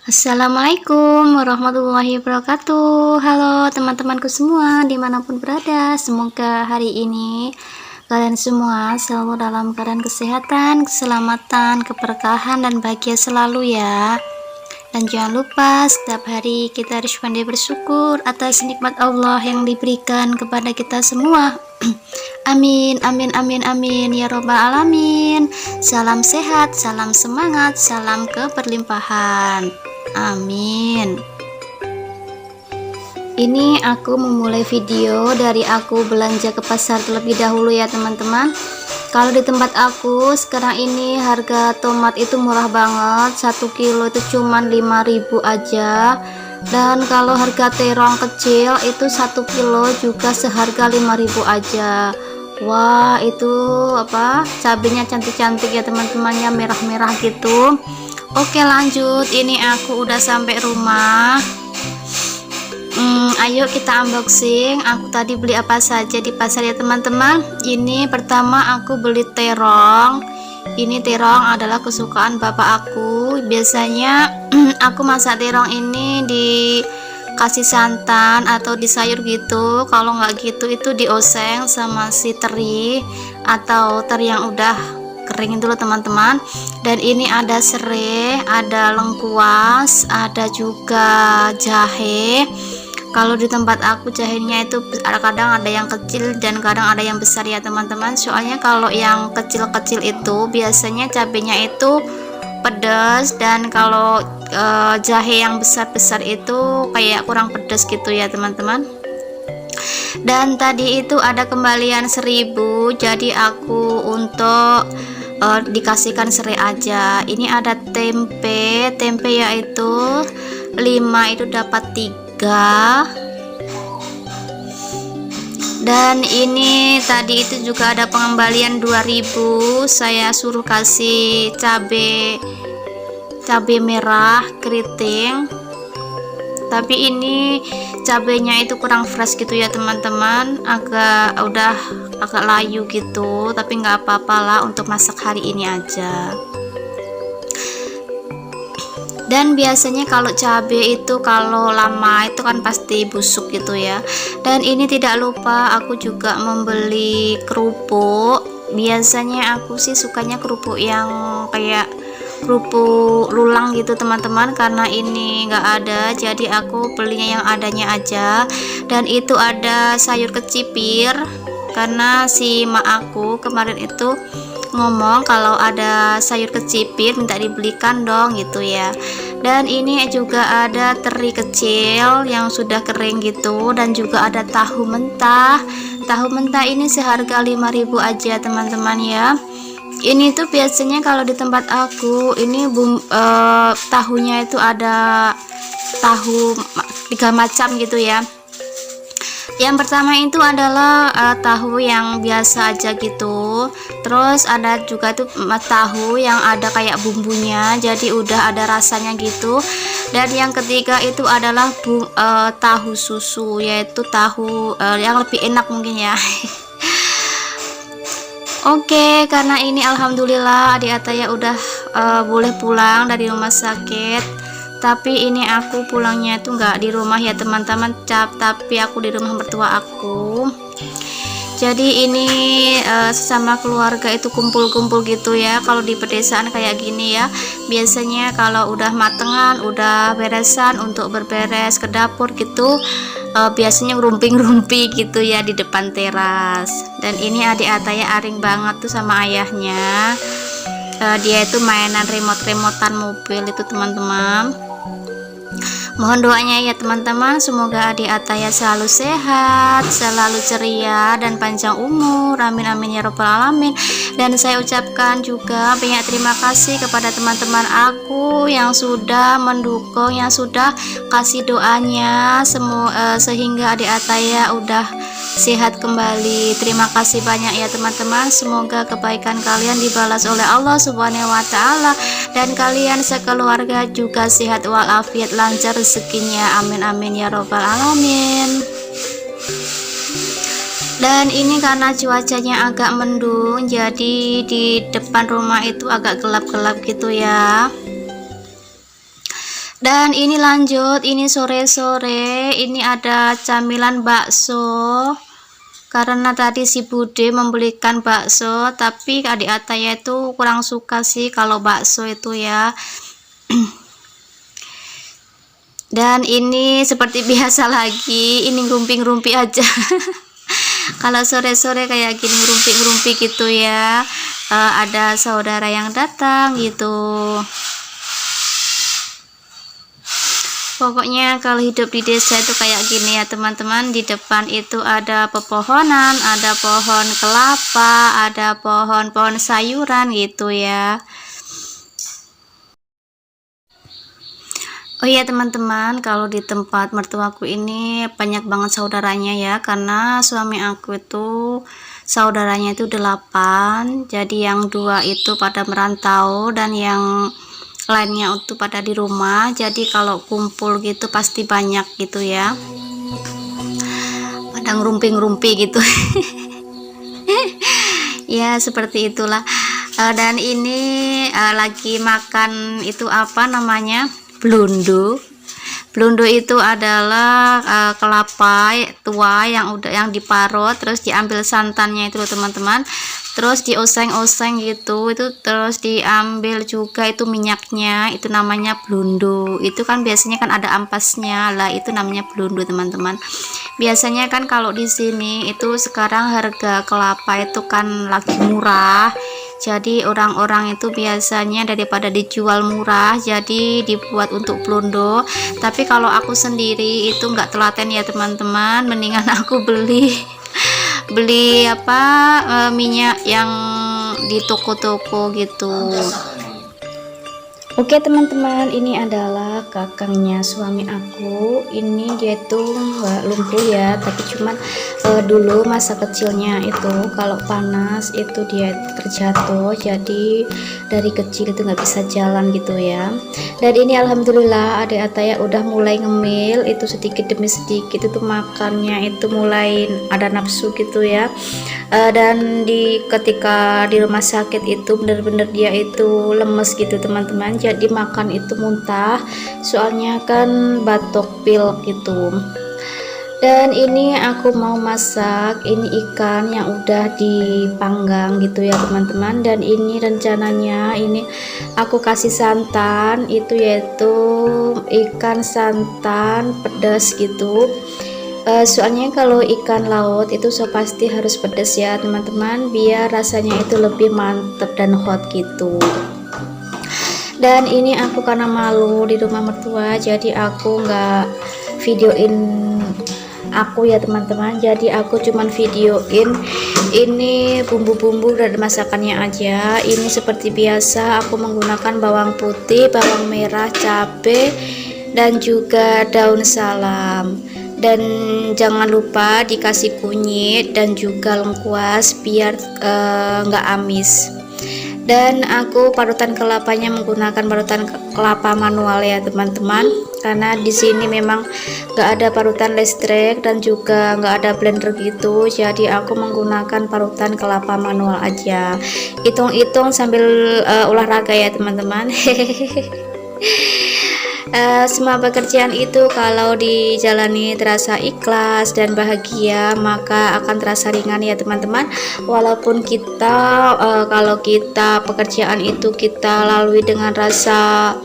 Assalamualaikum warahmatullahi wabarakatuh. Halo teman-temanku semua dimanapun berada, semoga hari ini kalian semua selalu dalam keadaan kesehatan, keselamatan, keberkahan, dan bahagia selalu ya. Dan jangan lupa setiap hari kita harus pandai bersyukur atas nikmat Allah yang diberikan kepada kita semua. Amin, amin, amin, amin ya robbal alamin. Salam sehat, salam semangat, salam keberlimpahan. Amin. Ini aku memulai video dari aku belanja ke pasar terlebih dahulu ya teman-teman. Kalau di tempat aku sekarang ini harga tomat itu murah banget, 1 kilo itu cuman 5.000 aja. Dan kalau harga terong kecil itu 1 kilo juga seharga 5.000 aja. Wah, itu apa, cabenya cantik-cantik ya teman-temannya, merah-merah gitu. Oke lanjut, ini aku udah sampai rumah. Ayo kita unboxing. Aku tadi beli apa saja di pasar ya teman-teman. Ini pertama aku beli terong. Ini terong adalah kesukaan bapak aku. Biasanya aku masak terong ini dikasih santan atau di sayur gitu. Kalau nggak gitu itu dioseng sama si teri atau teri yang udah kering dulu teman-teman. Dan ini ada serai, ada lengkuas, ada juga jahe. Kalau di tempat aku jahenya itu kadang ada yang kecil dan kadang ada yang besar ya teman-teman. Soalnya kalau yang kecil-kecil itu biasanya cabenya itu pedas, dan kalau jahe yang besar-besar itu kayak kurang pedas gitu ya teman-teman. Dan tadi itu ada kembalian 1.000, jadi aku untuk dikasihkan serai aja. Ini ada tempe yaitu 5 itu dapat 3. Dan ini tadi itu juga ada pengembalian 2.000, saya suruh kasih cabe merah keriting, tapi ini cabenya itu kurang fresh gitu ya teman-teman, udah agak layu gitu, tapi nggak apa-apa lah untuk masak hari ini aja. Dan biasanya kalau cabai itu kalau lama itu kan pasti busuk gitu ya. Dan ini tidak lupa aku juga membeli kerupuk. Biasanya aku sih sukanya kerupuk yang kayak kerupuk lulang gitu teman-teman, karena ini nggak ada jadi aku belinya yang adanya aja. Dan itu ada sayur kecipir, karena si mak aku kemarin itu ngomong kalau ada sayur kecipir minta dibelikan dong gitu ya. Dan ini juga ada teri kecil yang sudah kering gitu, dan juga ada tahu mentah. Tahu mentah ini seharga 5.000 aja teman-teman ya. Ini tuh biasanya kalau di tempat aku ini tahunya itu ada tahu 3 macam gitu ya. Yang pertama itu adalah tahu yang biasa aja gitu. Terus ada juga tuh tahu yang ada kayak bumbunya, jadi udah ada rasanya gitu. Dan yang ketiga itu adalah tahu susu, yaitu tahu yang lebih enak mungkin ya. Oke, karena ini alhamdulillah adik Ataya udah boleh pulang dari rumah sakit. Tapi ini aku pulangnya itu nggak di rumah ya teman-teman, tapi aku di rumah mertua aku. Jadi ini sesama keluarga itu kumpul-kumpul gitu ya. Kalau di pedesaan kayak gini ya, biasanya kalau udah matengan, udah beresan untuk berberes ke dapur gitu, biasanya ngerumpi gitu ya di depan teras. Dan ini adik Ataya aring banget tuh sama ayahnya. Dia itu mainan remote-remotan mobil itu teman-teman. Mohon doanya ya teman-teman, semoga adik Ataya selalu sehat, selalu ceria, dan panjang umur. Amin amin ya robbal alamin. Dan saya ucapkan juga banyak terima kasih kepada teman-teman aku yang sudah mendukung, yang sudah kasih doanya sehingga adik Ataya udah sehat kembali. Terima kasih banyak ya teman-teman. Semoga kebaikan kalian dibalas oleh Allah Subhanahu wa taala, dan kalian sekeluarga juga sehat walafiat, lancar rezekinya. Amin amin ya robbal alamin. Dan ini karena cuacanya agak mendung, jadi di depan rumah itu agak gelap-gelap gitu ya. Dan ini lanjut, ini sore-sore ini ada camilan bakso. Karena tadi si Bude membelikan bakso, tapi adik Ataya itu kurang suka sih kalau bakso itu ya. Dan ini seperti biasa lagi, ini ngerumpi-ngerumpi aja. Kalau sore-sore kayak gini ngerumpi-ngerumpi gitu ya. Ada saudara yang datang gitu. Pokoknya kalau hidup di desa itu kayak gini ya teman-teman. Di depan itu ada pepohonan, ada pohon kelapa, ada pohon-pohon sayuran gitu ya. Oh iya teman-teman, kalau di tempat mertuaku ini banyak banget saudaranya ya, karena suami aku itu saudaranya itu 8, jadi yang 2 itu pada merantau dan yang lainnya itu pada di rumah. Jadi kalau kumpul gitu pasti banyak gitu ya, pada ngerumpi-ngerumpi gitu. Ya seperti itulah. Dan ini lagi makan itu apa namanya, blundu. Blundu itu adalah kelapa tua yang diparut, terus diambil santannya itu loh teman-teman, terus dioseng-oseng gitu, itu terus diambil juga itu minyaknya, itu namanya blundu. Itu kan biasanya kan ada ampasnya lah, itu namanya blundu teman-teman. Biasanya kan kalau di sini itu sekarang harga kelapa itu kan lagi murah, jadi orang-orang itu biasanya daripada dijual murah jadi dibuat untuk blundu. Tapi kalau aku sendiri itu nggak telaten ya teman-teman, mendingan aku beli apa minyak yang di toko-toko gitu. Oke teman-teman, ini adalah kakangnya suami aku. Ini dia tuh nggak lumpuh ya, tapi cuman dulu masa kecilnya itu kalau panas itu dia terjatuh, jadi dari kecil itu nggak bisa jalan gitu ya. Dan ini alhamdulillah adik Ataya udah mulai ngemil, itu sedikit demi sedikit itu makannya itu mulai ada nafsu gitu ya. Dan ketika di rumah sakit itu bener-bener dia itu lemes gitu teman-teman, jadi makan itu muntah, soalnya kan batuk pilek gitu. Dan ini aku mau masak ini ikan yang udah dipanggang gitu ya teman-teman. Dan ini rencananya ini aku kasih santan, itu yaitu ikan santan pedas gitu. Soalnya kalau ikan laut itu so pasti harus pedas ya teman-teman, biar rasanya itu lebih mantep dan hot gitu. Dan ini aku karena malu di rumah mertua, jadi aku nggak videoin aku ya teman-teman, jadi aku cuman videoin ini bumbu-bumbu dan masakannya aja. Ini seperti biasa aku menggunakan bawang putih, bawang merah, cabai, dan juga daun salam. Dan jangan lupa dikasih kunyit dan juga lengkuas biar nggak amis. Dan aku parutan kelapanya menggunakan parutan kelapa manual ya teman-teman, karena di sini memang nggak ada parutan listrik dan juga nggak ada blender gitu, jadi aku menggunakan parutan kelapa manual aja. Hitung-hitung sambil olahraga ya teman-teman. Semua pekerjaan itu kalau dijalani terasa ikhlas dan bahagia, maka akan terasa ringan ya teman-teman. Walaupun kita kalau kita pekerjaan itu kita lalui dengan rasa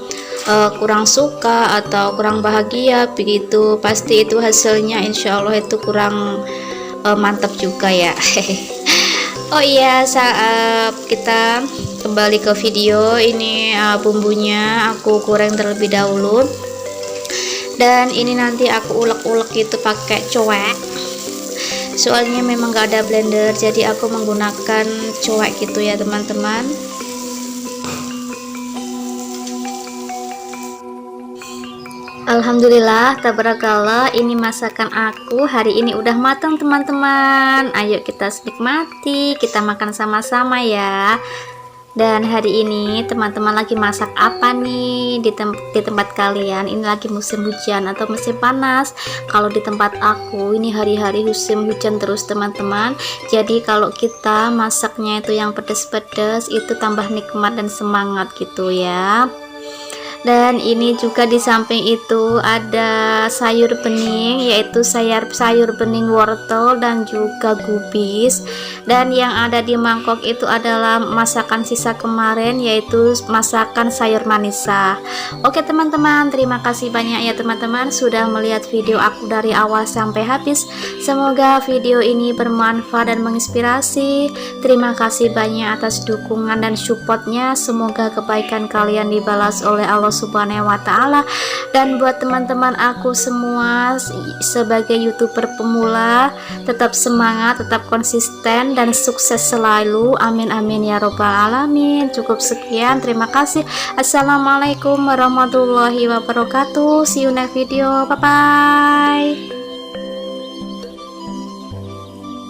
kurang suka atau kurang bahagia begitu, pasti itu hasilnya insya Allah itu kurang mantap juga ya. Oh iya, saat kita kembali ke video ini, bumbunya aku goreng terlebih dahulu, dan ini nanti aku ulek-ulek gitu pakai cowek, soalnya memang gak ada blender, jadi aku menggunakan cowek gitu ya teman-teman. Alhamdulillah, tabarakallah, ini masakan aku hari ini udah matang teman-teman. Ayo kita nikmati, kita makan sama-sama ya. Dan hari ini teman-teman lagi masak apa nih di tempat kalian? Ini lagi musim hujan atau musim panas? Kalau di tempat aku ini hari-hari musim hujan terus teman-teman. Jadi kalau kita masaknya itu yang pedas-pedas itu tambah nikmat dan semangat gitu ya. Dan ini juga di samping itu ada sayur bening, yaitu sayur bening wortel dan juga gubis. Dan yang ada di mangkok itu adalah masakan sisa kemarin, yaitu masakan sayur manisa. Oke teman-teman, terima kasih banyak ya teman-teman sudah melihat video aku dari awal sampai habis. Semoga video ini bermanfaat dan menginspirasi. Terima kasih banyak atas dukungan dan supportnya. Semoga kebaikan kalian dibalas oleh Allah Subhanahu wa Ta'ala. Dan buat teman-teman aku semua sebagai youtuber pemula, tetap semangat, tetap konsisten dan sukses selalu. Amin amin ya robbal alamin. Cukup sekian, terima kasih. Assalamualaikum warahmatullahi wabarakatuh. See you next video. Bye bye.